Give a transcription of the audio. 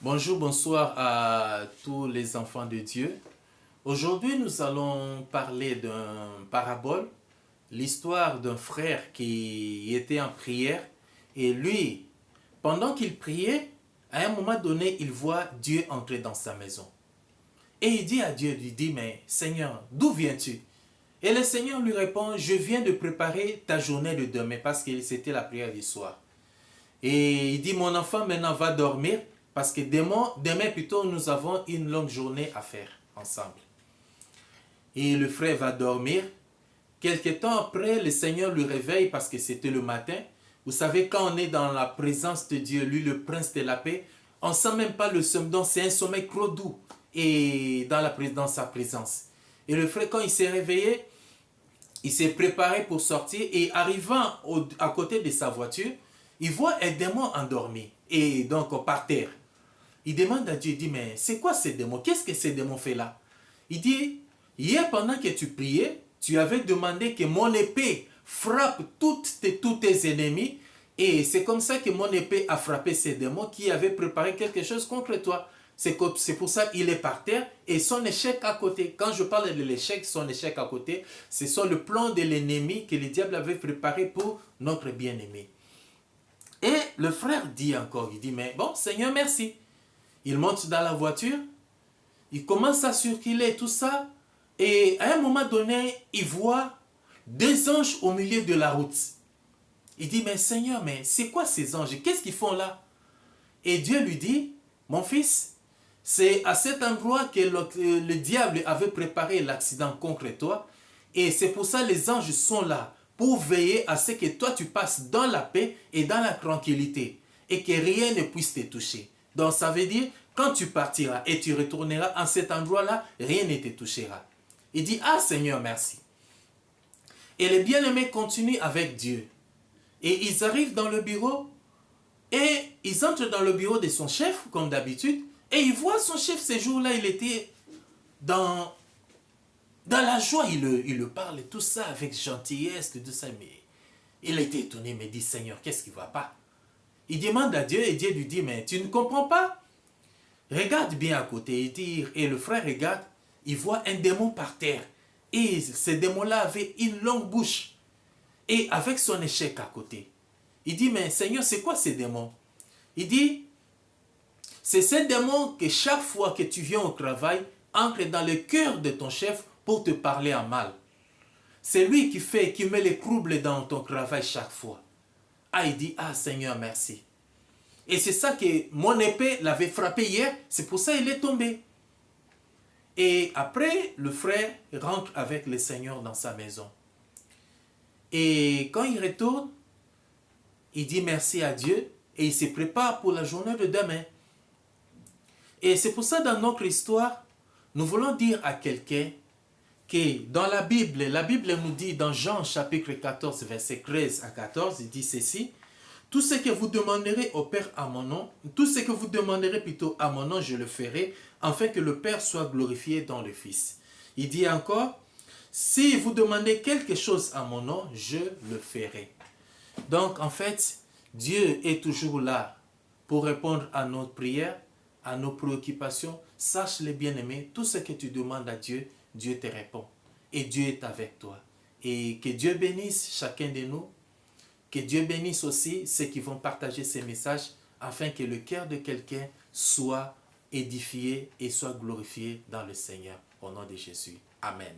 Bonjour, bonsoir à tous les enfants de Dieu. Aujourd'hui, nous allons parler d'une parabole, l'histoire d'un frère qui était en prière et lui, pendant qu'il priait, à un moment donné, il voit Dieu entrer dans sa maison. Et il dit à Dieu, lui dit, mais Seigneur, d'où viens-tu? Et le Seigneur lui répond, je viens de préparer ta journée de demain parce que c'était la prière du soir. Et il dit, mon enfant, maintenant va dormir parce que demain plutôt, nous avons une longue journée à faire ensemble. Et le frère va dormir. Quelque temps après, le Seigneur lui réveille parce que c'était le matin. Vous savez, quand on est dans la présence de Dieu, lui, le prince de la paix, on ne sent même pas le sommeil. Donc, c'est un sommeil trop doux et dans sa présence. Et le frère, quand il s'est réveillé, il s'est préparé pour sortir et arrivant à côté de sa voiture, il voit un démon endormi et donc par terre. Il demande à Dieu, il dit, mais c'est quoi ces démons? Qu'est-ce que ces démons fait là? Il dit, hier pendant que tu priais, tu avais demandé que mon épée frappe tous tes ennemis et c'est comme ça que mon épée a frappé ces démons qui avaient préparé quelque chose contre toi. C'est pour ça qu'il est par terre et son échec à côté. Quand je parle de l'échec, son échec à côté, c'est sur le plan de l'ennemi que le diable avait préparé pour notre bien-aimé. Et le frère dit encore, il dit, mais bon, Seigneur, merci. Il monte dans la voiture, il commence à circuler, tout ça, et à un moment donné, il voit deux anges au milieu de la route. Il dit, mais Seigneur, mais c'est quoi ces anges? Qu'est-ce qu'ils font là? Et Dieu lui dit, mon fils, c'est à cet endroit que le diable avait préparé l'accident contre toi, et c'est pour ça que les anges sont là, pour veiller à ce que toi tu passes dans la paix et dans la tranquillité, et que rien ne puisse te toucher. Donc ça veut dire, quand tu partiras et tu retourneras à cet endroit-là, rien ne te touchera. Il dit, ah Seigneur, merci. Et les bien-aimés continuent avec Dieu. Et ils arrivent dans le bureau, et ils entrent dans le bureau de son chef, comme d'habitude, et ils voient son chef ces jours-là, il était dans la joie, il le parle, tout ça, avec gentillesse, tout ça, mais il était étonné, mais dit, Seigneur, qu'est-ce qui ne va pas? Il demande à Dieu, et Dieu lui dit, mais tu ne comprends pas? Regarde bien à côté, et le frère regarde, il voit un démon par terre, et ce démon-là avait une longue bouche, et avec son échec à côté. Il dit, mais Seigneur, c'est quoi ces démons? Il dit, c'est ces démons que chaque fois que tu viens au travail, entre dans le cœur de ton chef pour te parler en mal. C'est lui qui met les troubles dans ton travail chaque fois. Ah, il dit, ah Seigneur, merci. Et c'est ça que mon épée l'avait frappé hier, c'est pour ça qu'il est tombé. Et après, le frère rentre avec le Seigneur dans sa maison. Et quand il retourne, il dit merci à Dieu et il se prépare pour la journée de demain. Et c'est pour ça, dans notre histoire, nous voulons dire à quelqu'un que dans la Bible nous dit dans Jean chapitre 14, verset 13 à 14, il dit ceci, tout ce que vous demanderez au Père à mon nom, tout ce que vous demanderez plutôt à mon nom, je le ferai, afin que le Père soit glorifié dans le Fils. Il dit encore, si vous demandez quelque chose à mon nom, je le ferai. Donc en fait, Dieu est toujours là pour répondre à nos prières, à nos préoccupations. Sache les bien-aimés, tout ce que tu demandes à Dieu, Dieu te répond. Et Dieu est avec toi. Et que Dieu bénisse chacun de nous. Que Dieu bénisse aussi ceux qui vont partager ces messages afin que le cœur de quelqu'un soit édifié et soit glorifié dans le Seigneur. Au nom de Jésus. Amen.